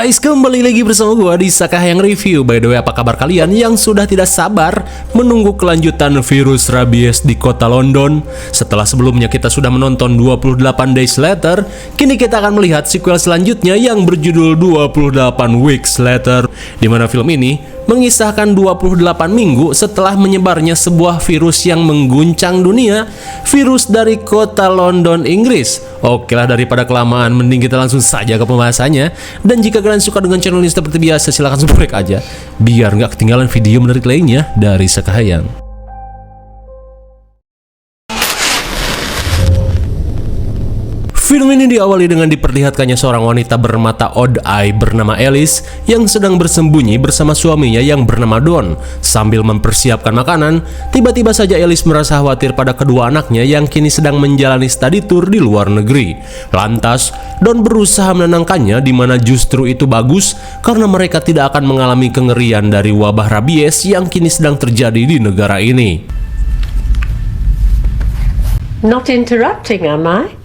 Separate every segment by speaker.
Speaker 1: Guys, kembali lagi bersama gua di Sakahayang Review. By the way, apa kabar kalian yang sudah tidak sabar menunggu kelanjutan virus rabies di kota London? Setelah sebelumnya kita sudah menonton 28 Days Later, kini kita akan melihat sequel selanjutnya yang berjudul 28 Weeks Later, di mana film ini mengisahkan 28 minggu setelah menyebarnya sebuah virus yang mengguncang dunia, virus dari kota London, Inggris. Oke lah, daripada kelamaan, mending kita langsung saja ke pembahasannya. Dan jika kalian suka dengan channel ini seperti biasa, silahkan subscribe aja, biar nggak ketinggalan video menarik lainnya dari Sakahayang. Film ini diawali dengan diperlihatkannya seorang wanita bermata odd eye bernama Alice yang sedang bersembunyi bersama suaminya yang bernama Don. Sambil mempersiapkan makanan, tiba-tiba saja Alice merasa khawatir pada kedua anaknya yang kini sedang menjalani study tour di luar negeri. Lantas, Don berusaha menenangkannya, di mana justru itu bagus karena mereka tidak akan mengalami kengerian dari wabah rabies yang kini sedang terjadi di negara ini.
Speaker 2: Not interrupting, am I?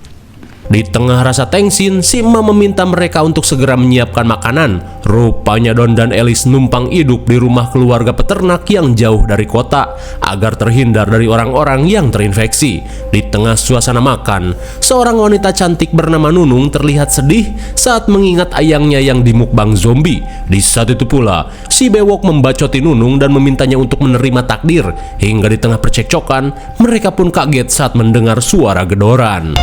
Speaker 1: Di tengah rasa tensin, si emak meminta mereka untuk segera menyiapkan makanan. Rupanya Don dan Alice numpang hidup di rumah keluarga peternak yang jauh dari kota agar terhindar dari orang-orang yang terinfeksi. Di tengah suasana makan, seorang wanita cantik bernama Nunung terlihat sedih saat mengingat ayangnya yang dimukbang zombie. Di saat itu pula, si bewok membacoti Nunung dan memintanya untuk menerima takdir. Hingga di tengah percekcokan, mereka pun kaget saat mendengar suara gedoran.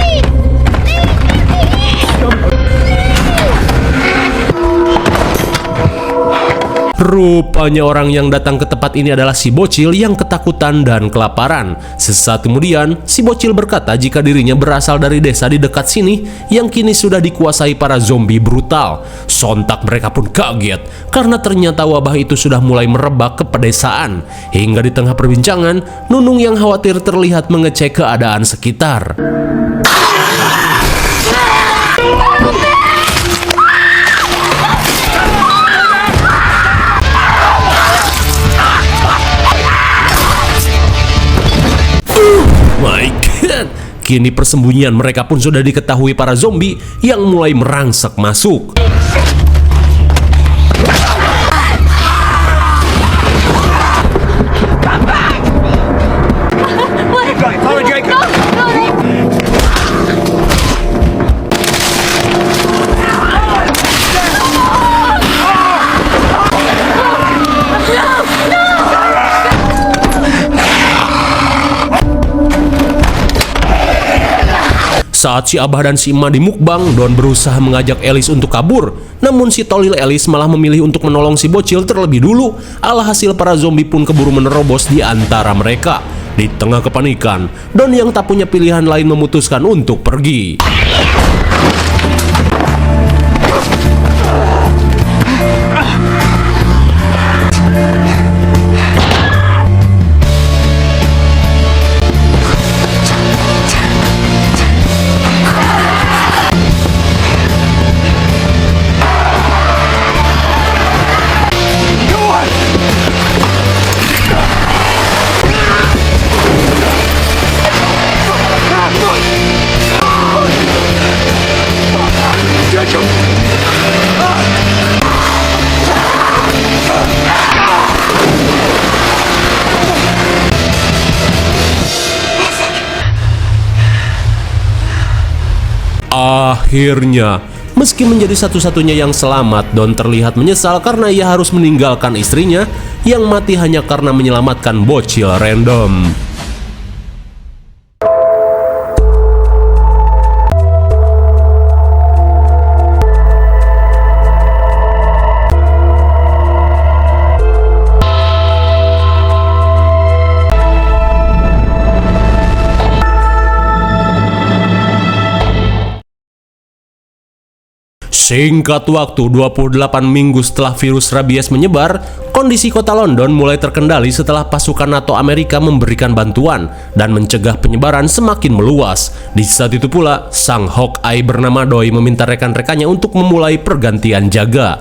Speaker 1: Rupanya orang yang datang ke tempat ini adalah si bocil yang ketakutan dan kelaparan. Sesaat kemudian, si bocil berkata jika dirinya berasal dari desa di dekat sini yang kini sudah dikuasai para zombie brutal. Sontak mereka pun kaget karena ternyata wabah itu sudah mulai merebak ke pedesaan. Hingga di tengah perbincangan, Nunung yang khawatir terlihat mengecek keadaan sekitar. My God, kini persembunyian mereka pun sudah diketahui para zombie yang mulai merangsek masuk. Saat si abah dan si emak dimukbang, Don berusaha mengajak Alice untuk kabur. Namun si tolil Alice malah memilih untuk menolong si bocil terlebih dulu. Alhasil para zombie pun keburu menerobos di antara mereka. Di tengah kepanikan, Don yang tak punya pilihan lain memutuskan untuk pergi. Akhirnya, meski menjadi satu-satunya yang selamat, Don terlihat menyesal karena ia harus meninggalkan istrinya yang mati hanya karena menyelamatkan bocil random. Singkat waktu, 28 minggu setelah virus rabies menyebar, kondisi kota London mulai terkendali setelah pasukan NATO Amerika memberikan bantuan dan mencegah penyebaran semakin meluas. Di saat itu pula, sang Hawkeye bernama Doi meminta rekan-rekannya untuk memulai pergantian jaga.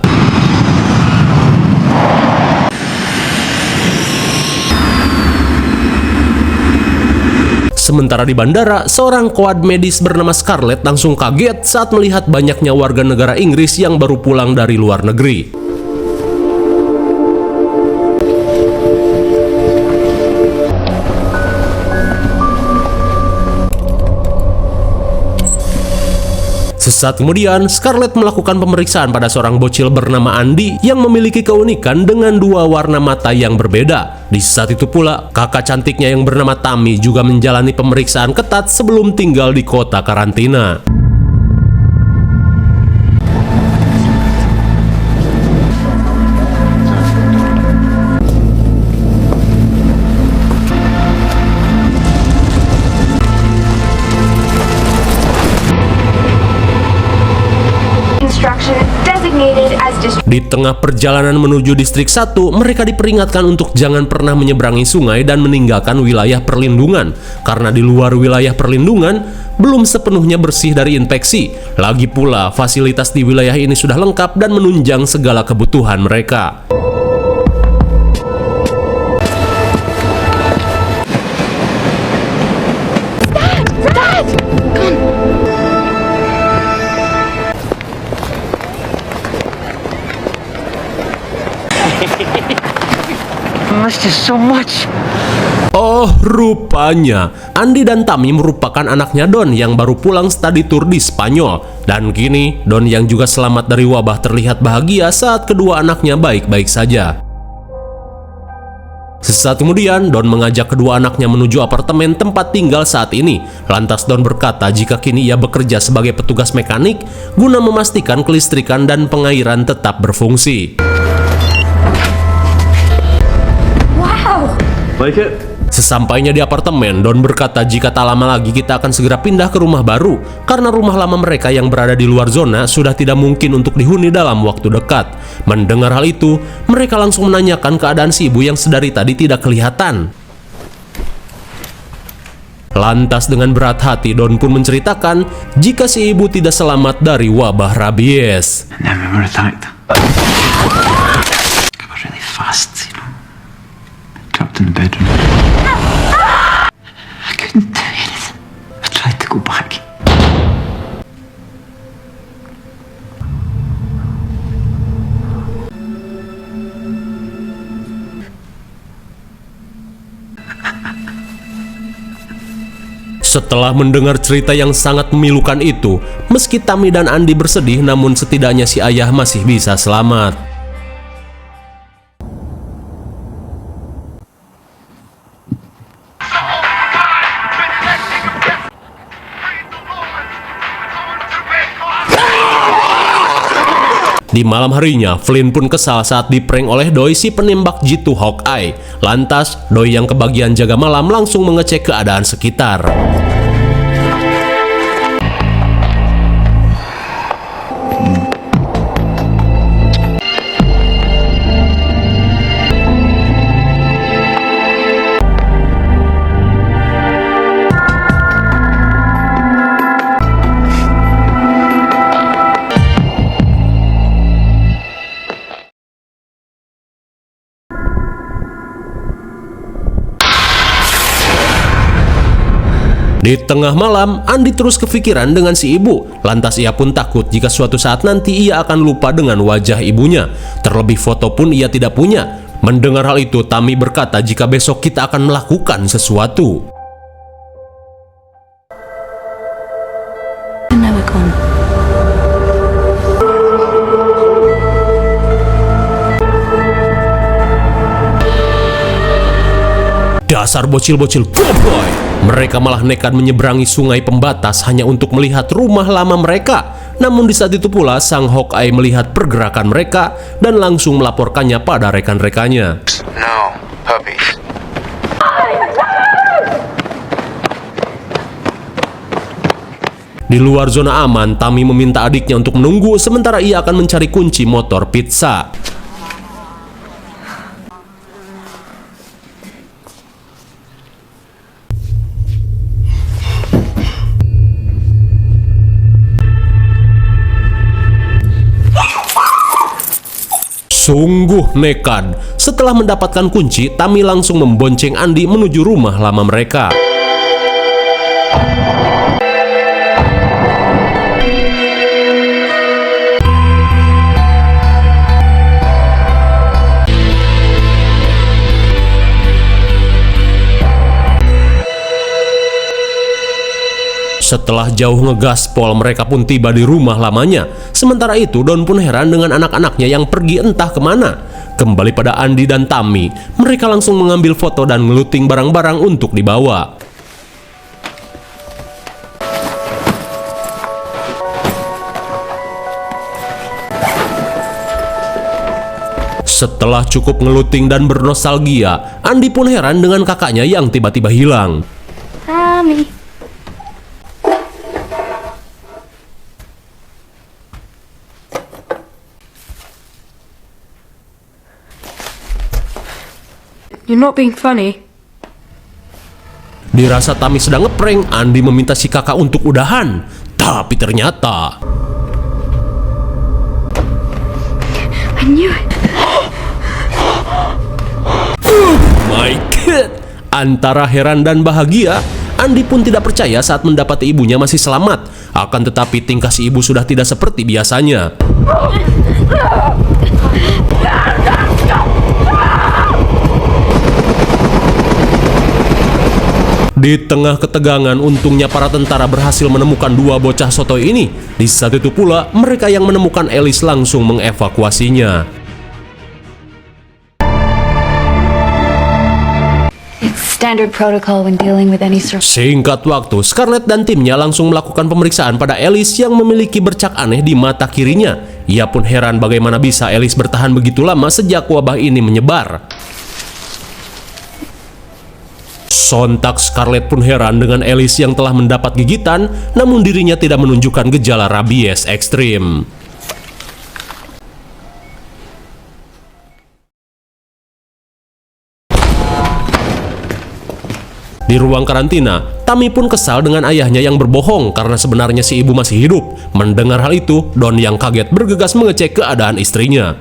Speaker 1: Sementara di bandara, seorang koad medis bernama Scarlett langsung kaget saat melihat banyaknya warga negara Inggris yang baru pulang dari luar negeri. Sesaat kemudian, Scarlett melakukan pemeriksaan pada seorang bocil bernama Andy yang memiliki keunikan dengan dua warna mata yang berbeda. Di saat itu pula, kakak cantiknya yang bernama Tammy juga menjalani pemeriksaan ketat sebelum tinggal di kota karantina. Di tengah perjalanan menuju distrik 1, mereka diperingatkan untuk jangan pernah menyeberangi sungai dan meninggalkan wilayah perlindungan, karena di luar wilayah perlindungan belum sepenuhnya bersih dari infeksi. Lagi pula, fasilitas di wilayah ini sudah lengkap dan menunjang segala kebutuhan mereka. Oh, rupanya Andy dan Tammy merupakan anaknya Don yang baru pulang studi tour di Spanyol. Dan kini, Don yang juga selamat dari wabah terlihat bahagia saat kedua anaknya baik-baik saja. Sesaat kemudian, Don mengajak kedua anaknya menuju apartemen tempat tinggal saat ini. Lantas Don berkata jika kini ia bekerja sebagai petugas mekanik guna memastikan kelistrikan dan pengairan tetap berfungsi. Sesampainya di apartemen, Don berkata jika tak lama lagi kita akan segera pindah ke rumah baru karena rumah lama mereka yang berada di luar zona sudah tidak mungkin untuk dihuni dalam waktu dekat. Mendengar hal itu, mereka langsung menanyakan keadaan si ibu yang sedari tadi tidak kelihatan. Lantas dengan berat hati, Don pun menceritakan jika si ibu tidak selamat dari wabah rabies. In the bedroom. I couldn't do anything. I tried to go back. Setelah mendengar cerita yang sangat memilukan itu, meski Tammy dan Andy bersedih, namun setidaknya si ayah masih bisa selamat. Di malam harinya, Flynn pun kesal saat diprank oleh Doi si penembak jitu Hawkeye. Lantas, Doi yang kebagian jaga malam langsung mengecek keadaan sekitar. Di tengah malam, Andy terus kepikiran dengan si ibu. Lantas ia pun takut jika suatu saat nanti ia akan lupa dengan wajah ibunya. Terlebih foto pun ia tidak punya. Mendengar hal itu, Tammy berkata jika besok kita akan melakukan sesuatu. Dasar bocil-bocil goblok. Mereka malah nekat menyeberangi sungai pembatas hanya untuk melihat rumah lama mereka. Namun di saat itu pula sang Hawkeye melihat pergerakan mereka dan langsung melaporkannya pada rekan-rekannya. No, puppies. Di luar zona aman, Tammy meminta adiknya untuk menunggu sementara ia akan mencari kunci motor pizza. Sungguh nekat. Setelah mendapatkan kunci, Tammy langsung membonceng Andy menuju rumah lama mereka. Setelah jauh ngegaspol, mereka pun tiba di rumah lamanya. Sementara itu, Don pun heran dengan anak-anaknya yang pergi entah kemana. Kembali pada Andy dan Tammy, mereka langsung mengambil foto dan ngeluting barang-barang untuk dibawa. Setelah cukup ngeluting dan bernostalgia, Andy pun heran dengan kakaknya yang tiba-tiba hilang.
Speaker 3: Tammy.
Speaker 4: You're not being funny.
Speaker 1: Dirasa Tammy sedang ngeprank, Andy meminta si kakak untuk udahan. Tapi ternyata...
Speaker 4: I knew it.
Speaker 1: My God! Antara heran dan bahagia, Andy pun tidak percaya saat mendapati ibunya masih selamat. Akan tetapi tingkah si ibu sudah tidak seperti biasanya. Di tengah ketegangan, untungnya para tentara berhasil menemukan dua bocah sotoy ini. Di saat itu pula, mereka yang menemukan Alice langsung mengevakuasinya.
Speaker 3: Standard protocol when dealing with any sort.
Speaker 1: Singkat waktu, Scarlett dan timnya langsung melakukan pemeriksaan pada Alice yang memiliki bercak aneh di mata kirinya. Ia pun heran bagaimana bisa Alice bertahan begitu lama sejak wabah ini menyebar. Sontak Scarlett pun heran dengan Alice yang telah mendapat gigitan, namun dirinya tidak menunjukkan gejala rabies ekstrim. Di ruang karantina, Tammy pun kesal dengan ayahnya yang berbohong karena sebenarnya si ibu masih hidup. Mendengar hal itu, Don yang kaget bergegas mengecek keadaan istrinya.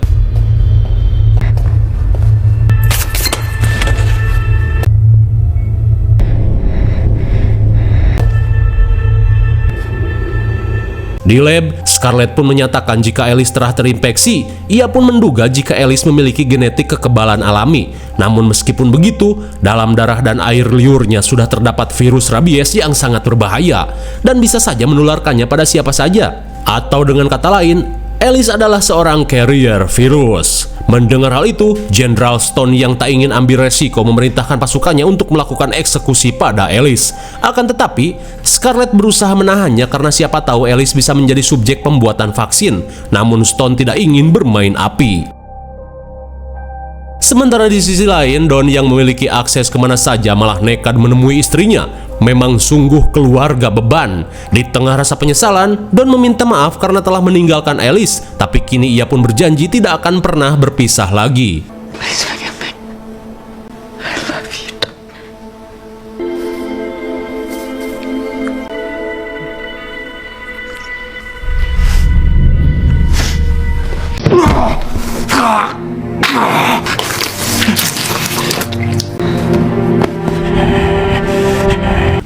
Speaker 1: Di lab, Scarlett pun menyatakan jika Alice telah terinfeksi. Ia pun menduga jika Alice memiliki genetik kekebalan alami. Namun meskipun begitu, dalam darah dan air liurnya sudah terdapat virus rabies yang sangat berbahaya dan bisa saja menularkannya pada siapa saja. Atau dengan kata lain, Alice adalah seorang carrier virus. Mendengar hal itu, Jenderal Stone yang tak ingin ambil resiko memerintahkan pasukannya untuk melakukan eksekusi pada Alice. Akan tetapi, Scarlett berusaha menahannya karena siapa tahu Alice bisa menjadi subjek pembuatan vaksin. Namun Stone tidak ingin bermain api. Sementara di sisi lain, Don yang memiliki akses kemana saja malah nekat menemui istrinya. Memang sungguh keluarga beban. Di tengah rasa penyesalan, Don meminta maaf karena telah meninggalkan Alice. Tapi kini ia pun berjanji tidak akan pernah berpisah lagi.
Speaker 4: Please forgive me. I love you.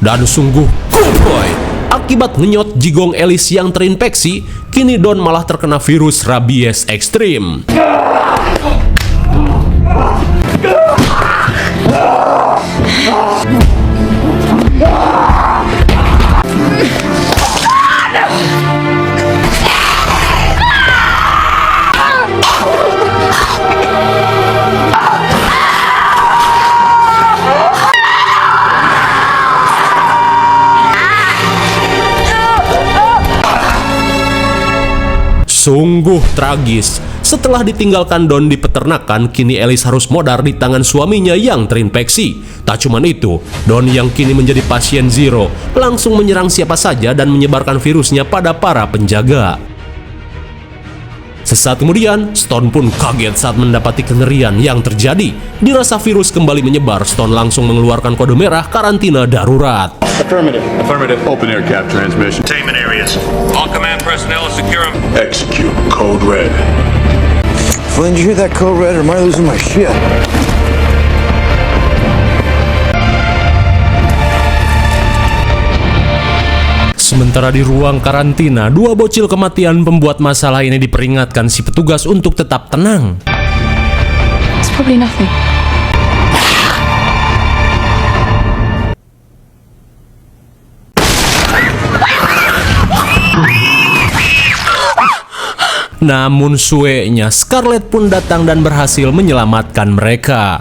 Speaker 1: Dan sungguh kuboy. Akibat ngenyot jigong Alice yang terinfeksi, kini Don malah terkena virus rabies ekstrim. Sungguh tragis. Setelah ditinggalkan Don di peternakan, kini Alice harus modar di tangan suaminya yang terinfeksi. Tak cuma itu, Don yang kini menjadi pasien zero langsung menyerang siapa saja dan menyebarkan virusnya pada para penjaga. Sesaat kemudian, Stone pun kaget saat mendapati kengerian yang terjadi. Dirasa virus kembali menyebar, Stone langsung mengeluarkan kode merah karantina darurat.
Speaker 5: Affirmative. Affirmative. Open air cap transmission.
Speaker 6: Containment areas. All command personnel secure them.
Speaker 5: Execute. Code red.
Speaker 7: Flynn, did you hear that code red or am I losing my shit?
Speaker 1: Sementara di ruang karantina, dua bocil kematian pembuat masalah ini diperingatkan si petugas untuk tetap tenang.
Speaker 4: It's probably nothing.
Speaker 1: Namun suenya Scarlett pun datang dan berhasil menyelamatkan mereka.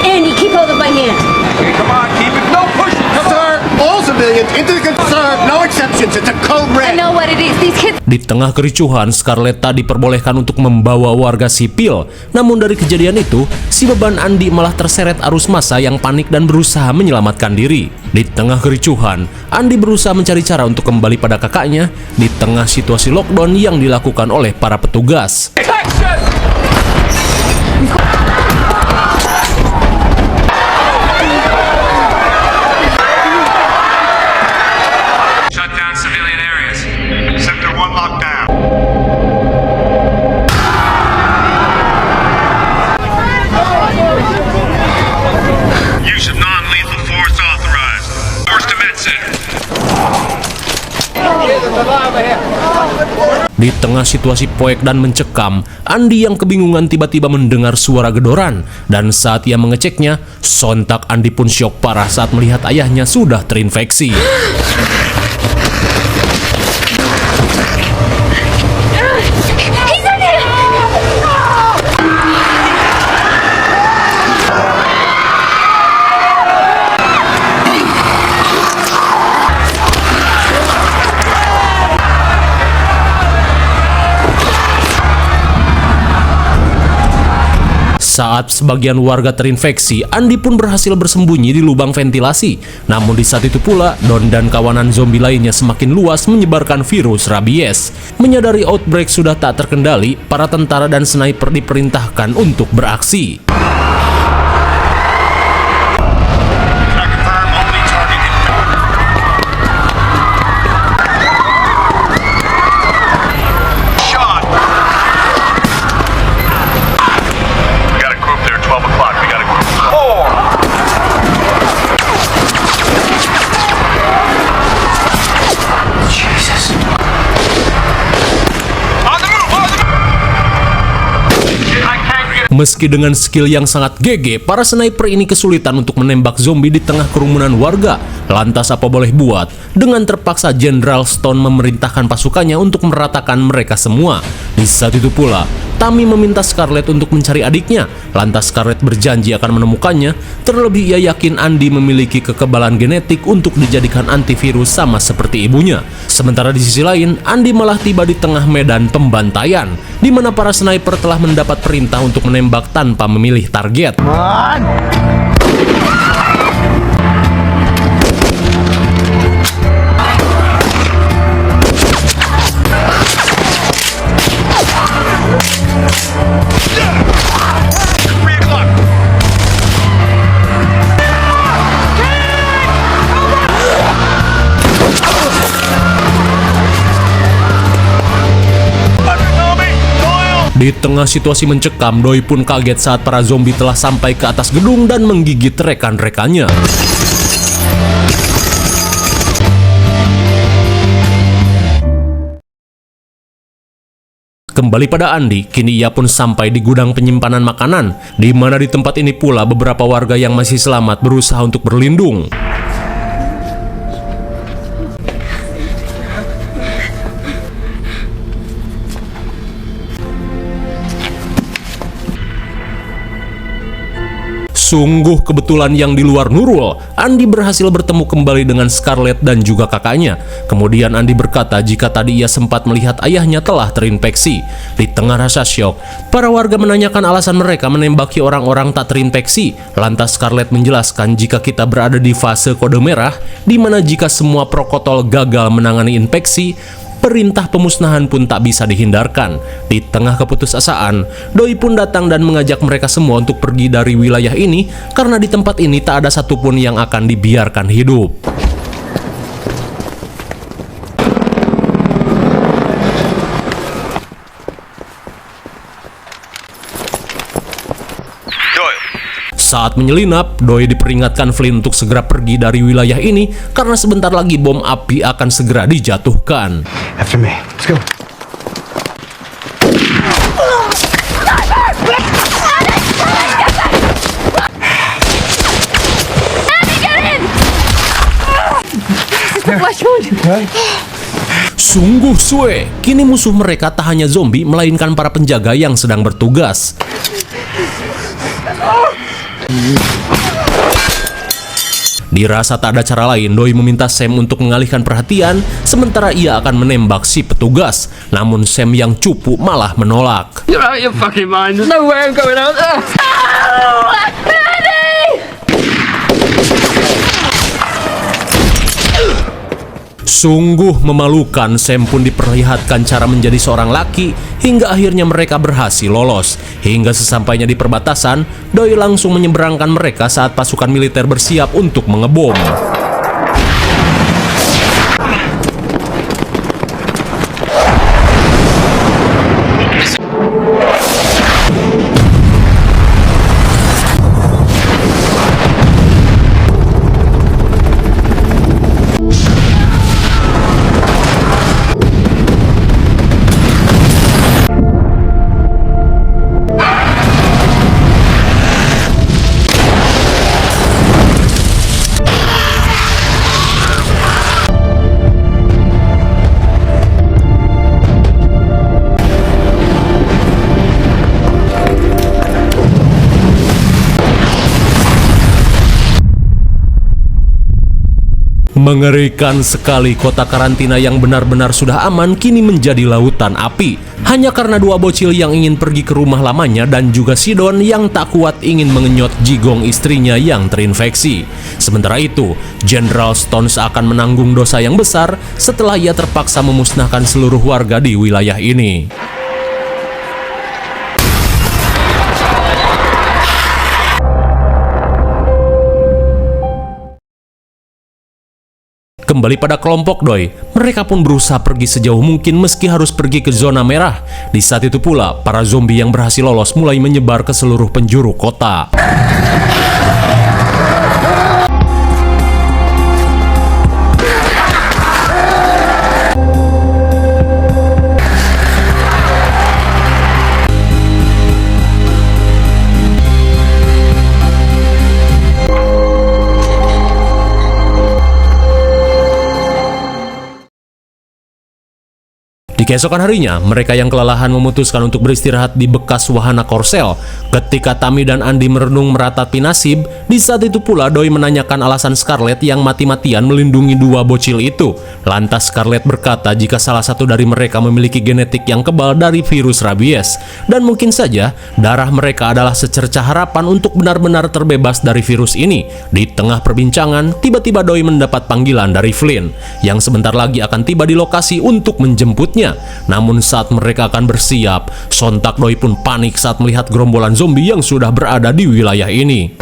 Speaker 2: Andy, keep hold of my hand.
Speaker 5: Okay, come on, keep it. No pushing.
Speaker 7: Sir, all civilians into the sir, no exceptions. It's a code
Speaker 3: I
Speaker 7: red.
Speaker 3: know what it is. These kids.
Speaker 1: Di tengah kericuhan, Scarlett tak diperbolehkan untuk membawa warga sipil. Namun dari kejadian itu, si beban Andy malah terseret arus massa yang panik dan berusaha menyelamatkan diri. Di tengah kericuhan, Andy berusaha mencari cara untuk kembali pada kakaknya di tengah situasi lockdown yang dilakukan oleh para petugas.
Speaker 6: Shut down civilian areas. Sector 1 locked down. Use of non-lethal force authorized. Force to med center.
Speaker 1: Di tengah situasi poek dan mencekam, Andy yang kebingungan tiba-tiba mendengar suara gedoran. Dan saat ia mengeceknya, sontak Andy pun syok parah saat melihat ayahnya sudah terinfeksi.
Speaker 3: He's in there.
Speaker 1: Saat sebagian warga terinfeksi, Andy pun berhasil bersembunyi di lubang ventilasi. Namun di saat itu pula, Don dan kawanan zombie lainnya semakin luas menyebarkan virus rabies. Menyadari outbreak sudah tak terkendali, para tentara dan sniper diperintahkan untuk beraksi.
Speaker 6: Confirm only target shot. We got a group there, 12 o'clock. We got a group 4.
Speaker 7: Jesus.
Speaker 6: On the move, on the move. I can't get
Speaker 1: Meski dengan skill yang sangat GG, para sniper ini kesulitan untuk menembak zombie di tengah kerumunan warga. Lantas apa boleh buat? Dengan terpaksa Jenderal Stone memerintahkan pasukannya untuk meratakan mereka semua. Di saat itu pula, Tammy meminta Scarlett untuk mencari adiknya. Lantas Scarlett berjanji akan menemukannya. Terlebih ia yakin Andy memiliki kekebalan genetik untuk dijadikan antivirus sama seperti ibunya. Sementara di sisi lain, Andy malah tiba di tengah medan pembantaian, di mana para sniper telah mendapat perintah untuk menembak tanpa memilih target. Di tengah situasi mencekam, Doi pun kaget saat para zombie telah sampai ke atas gedung dan menggigit rekan-rekannya. Kembali pada Andy, kini ia pun sampai di gudang penyimpanan makanan, di mana di tempat ini pula beberapa warga yang masih selamat berusaha untuk berlindung. Sungguh kebetulan yang di luar Nurul, Andy berhasil bertemu kembali dengan Scarlett dan juga kakaknya. Kemudian Andy berkata jika tadi ia sempat melihat ayahnya telah terinfeksi. Di tengah rasa syok, para warga menanyakan alasan mereka menembaki orang-orang tak terinfeksi. Lantas Scarlett menjelaskan jika kita berada di fase kode merah, di mana jika semua protokol gagal menangani infeksi, perintah pemusnahan pun tak bisa dihindarkan. Di tengah keputusasaan, Doi pun datang dan mengajak mereka semua untuk pergi dari wilayah ini karena di tempat ini tak ada satupun yang akan dibiarkan hidup. Saat menyelinap, Doi diperingatkan Flynn untuk segera pergi dari wilayah ini karena sebentar lagi bom api akan segera dijatuhkan.
Speaker 7: After me. Let's go.
Speaker 3: Flesh wound.
Speaker 1: Sungguh suwe, kini musuh mereka tak hanya zombie, melainkan para penjaga yang sedang bertugas. Dirasa tak ada cara lain, Doi meminta Sam untuk mengalihkan perhatian, sementara ia akan menembak si petugas. Namun Sam yang cupu malah menolak.
Speaker 4: You're out of your fucking mind. There's no way I'm going out there.
Speaker 1: Sungguh memalukan, Sam pun diperlihatkan cara menjadi seorang laki, hingga akhirnya mereka berhasil lolos. Hingga sesampainya di perbatasan, Doi langsung menyeberangkan mereka saat pasukan militer bersiap untuk mengebom. Mengerikan sekali, kota karantina yang benar-benar sudah aman kini menjadi lautan api. Hanya karena dua bocil yang ingin pergi ke rumah lamanya dan juga Sidon yang tak kuat ingin mengenyot Jigong istrinya yang terinfeksi. Sementara itu, General Stones akan menanggung dosa yang besar setelah ia terpaksa memusnahkan seluruh warga di wilayah ini. Kembali pada kelompok Doi, mereka pun berusaha pergi sejauh mungkin meski harus pergi ke zona merah. Di saat itu pula, para zombie yang berhasil lolos mulai menyebar ke seluruh penjuru kota. Di keesokan harinya, mereka yang kelelahan memutuskan untuk beristirahat di bekas wahana Korsel. Ketika Tammy dan Andy merenung meratapi nasib, di saat itu pula Doi menanyakan alasan Scarlett yang mati-matian melindungi dua bocil itu. Lantas Scarlett berkata jika salah satu dari mereka memiliki genetik yang kebal dari virus rabies. Dan mungkin saja, darah mereka adalah secercah harapan untuk benar-benar terbebas dari virus ini. Di tengah perbincangan, tiba-tiba Doi mendapat panggilan dari Flynn, yang sebentar lagi akan tiba di lokasi untuk menjemputnya. Namun saat mereka akan bersiap, sontak Doi pun panik saat melihat gerombolan zombie yang sudah berada di wilayah ini.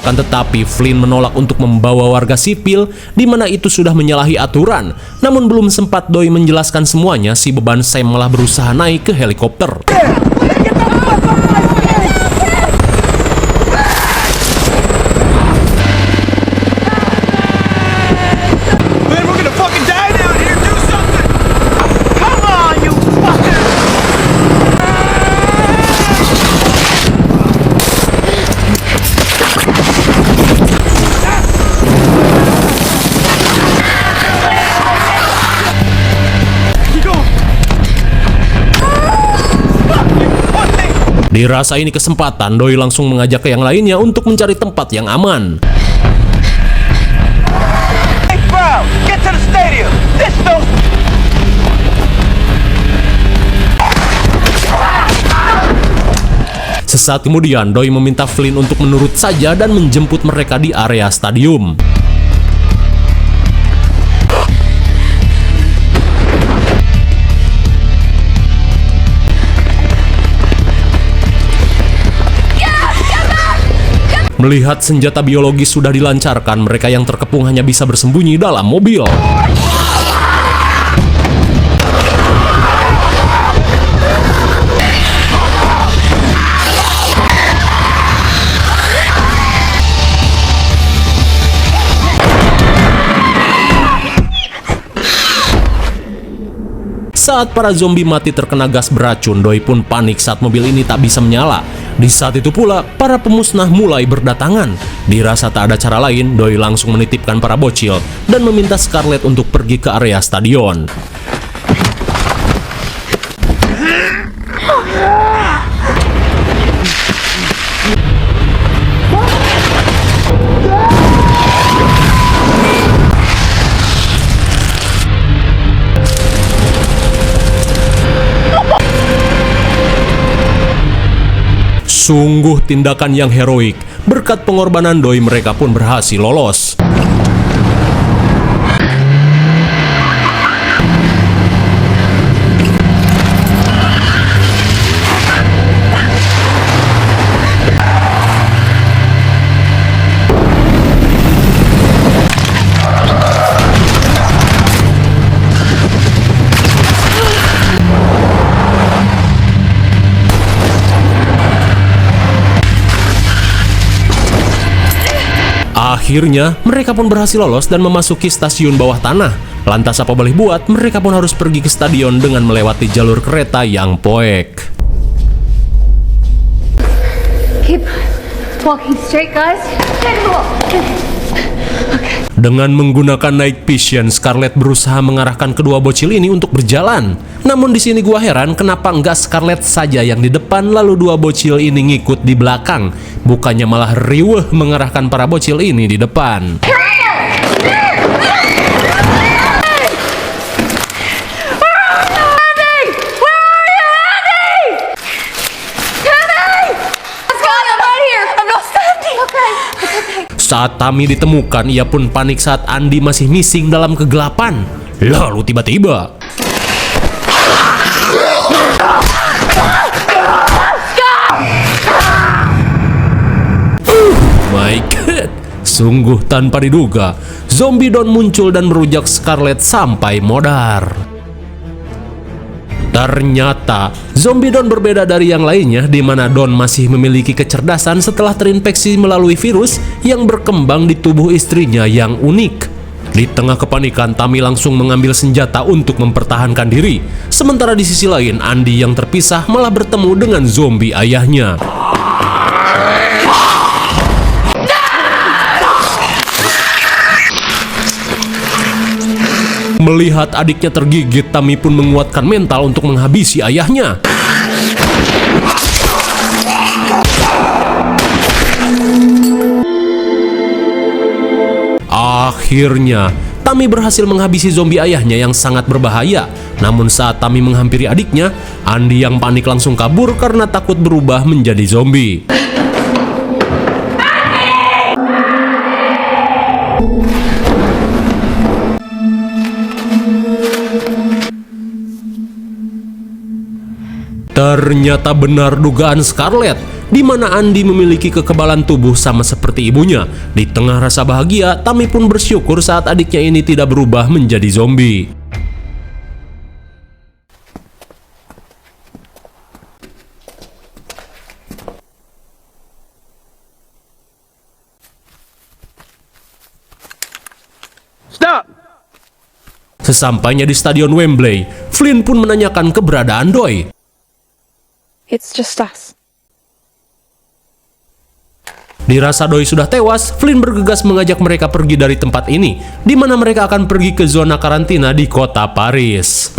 Speaker 1: Akan tetapi Flynn menolak untuk membawa warga sipil, di mana itu sudah menyalahi aturan. Namun belum sempat Doi menjelaskan semuanya, si beban Sam malah berusaha naik ke helikopter.
Speaker 5: Man, we're gonna fucking die down here. Do something. Come on, you fucker.
Speaker 1: Dirasa ini kesempatan, Doi langsung mengajak ke yang lainnya untuk mencari tempat yang aman.
Speaker 5: Hey, bro, get to the stadium. This don't.
Speaker 1: Sesaat kemudian, Doi meminta Flynn untuk menurut saja dan menjemput mereka di area stadium. Melihat senjata biologis sudah dilancarkan, mereka yang terkepung hanya bisa bersembunyi dalam mobil. Saat para zombie mati terkena gas beracun, Doi pun panik saat mobil ini tak bisa menyala. Di saat itu pula, para pemusnah mulai berdatangan. Dirasa tak ada cara lain, Doi langsung menitipkan para bocil dan meminta Scarlett untuk pergi ke area stadion. Sungguh tindakan yang heroik. Berkat pengorbanan Doi, mereka pun berhasil lolos. Akhirnya, mereka pun berhasil lolos dan memasuki stasiun bawah tanah. Lantas apa boleh buat, mereka pun harus pergi ke stadion dengan melewati jalur kereta yang poek.
Speaker 3: Keep walking straight, guys. Take a walk.
Speaker 1: Dengan menggunakan night vision, Scarlett berusaha mengarahkan kedua bocil ini untuk berjalan. Namun di sini gua heran kenapa enggak Scarlett saja yang di depan lalu dua bocil ini ngikut di belakang. Bukannya malah riweuh mengarahkan para bocil ini di depan. Saat Tammy ditemukan, ia pun panik saat Andy masih missing dalam kegelapan. Lalu tiba-tiba, my god, sungguh tanpa diduga, zombie Don muncul dan merujak Scarlett sampai modar. Ternyata, zombie Don berbeda dari yang lainnya, di mana Don masih memiliki kecerdasan setelah terinfeksi melalui virus yang berkembang di tubuh istrinya yang unik. Di tengah kepanikan, Tammy langsung mengambil senjata untuk mempertahankan diri. Sementara di sisi lain, Andy yang terpisah malah bertemu dengan zombie ayahnya. Melihat adiknya tergigit, Tammy pun menguatkan mental untuk menghabisi ayahnya. Akhirnya, Tammy berhasil menghabisi zombie ayahnya yang sangat berbahaya. Namun saat Tammy menghampiri adiknya, Andy yang panik langsung kabur karena takut berubah menjadi zombie. Ternyata benar dugaan Scarlett, di mana Andy memiliki kekebalan tubuh sama seperti ibunya. Di tengah rasa bahagia, Tammy pun bersyukur saat adiknya ini tidak berubah menjadi zombie.
Speaker 5: Stop!
Speaker 1: Sesampainya di stadion Wembley, Flynn pun menanyakan keberadaan Doi.
Speaker 4: It's just us.
Speaker 1: Dirasa Doi sudah tewas, Flynn bergegas mengajak mereka pergi dari tempat ini, di mana mereka akan pergi ke zona karantina di kota Paris.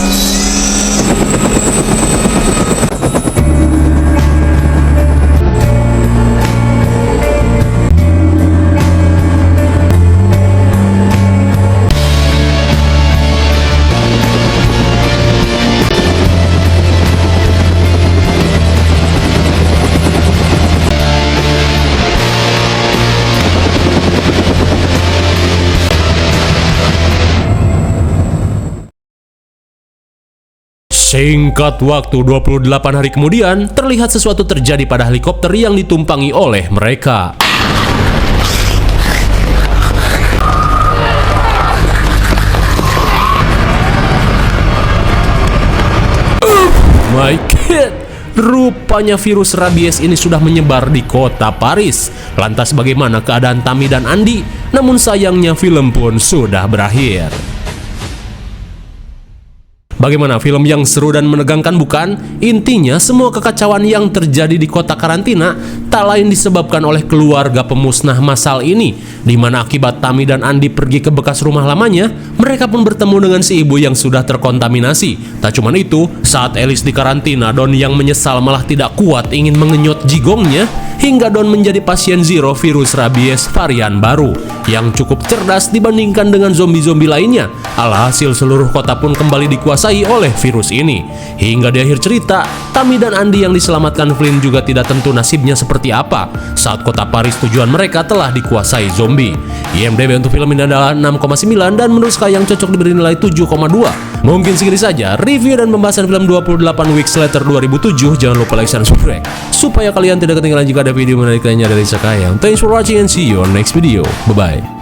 Speaker 1: Singkat waktu 28 hari kemudian, terlihat sesuatu terjadi pada helikopter yang ditumpangi oleh mereka. My god, rupanya virus rabies ini sudah menyebar di kota Paris. Lantas bagaimana keadaan Tammy dan Andy? Namun sayangnya film pun sudah berakhir. Bagaimana, film yang seru dan menegangkan bukan? Intinya semua kekacauan yang terjadi di kota karantina tak lain disebabkan oleh keluarga pemusnah massal ini, di mana akibat Tammy dan Andy pergi ke bekas rumah lamanya, mereka pun bertemu dengan si ibu yang sudah terkontaminasi. Tak cuma itu, saat Alice di karantina, Don yang menyesal malah tidak kuat ingin mengenyot jigongnya, hingga Don menjadi pasien zero virus rabies varian baru yang cukup cerdas dibandingkan dengan zombie-zombie lainnya. Alhasil seluruh kota pun kembali dikuasai oleh virus ini. Hingga di akhir cerita, Tammy dan Andy yang diselamatkan Flynn juga tidak tentu nasibnya seperti apa saat kota Paris tujuan mereka telah dikuasai zombie. IMDb untuk film ini adalah 6,9 dan menurut saya yang cocok diberi nilai 7,2. Mungkin segini saja review dan pembahasan film 28 Weeks Later 2007. Jangan lupa like dan subscribe supaya kalian tidak ketinggalan jika ada video menarik lainnya dari Sakayang. Thanks for watching and see you on next video. Bye bye.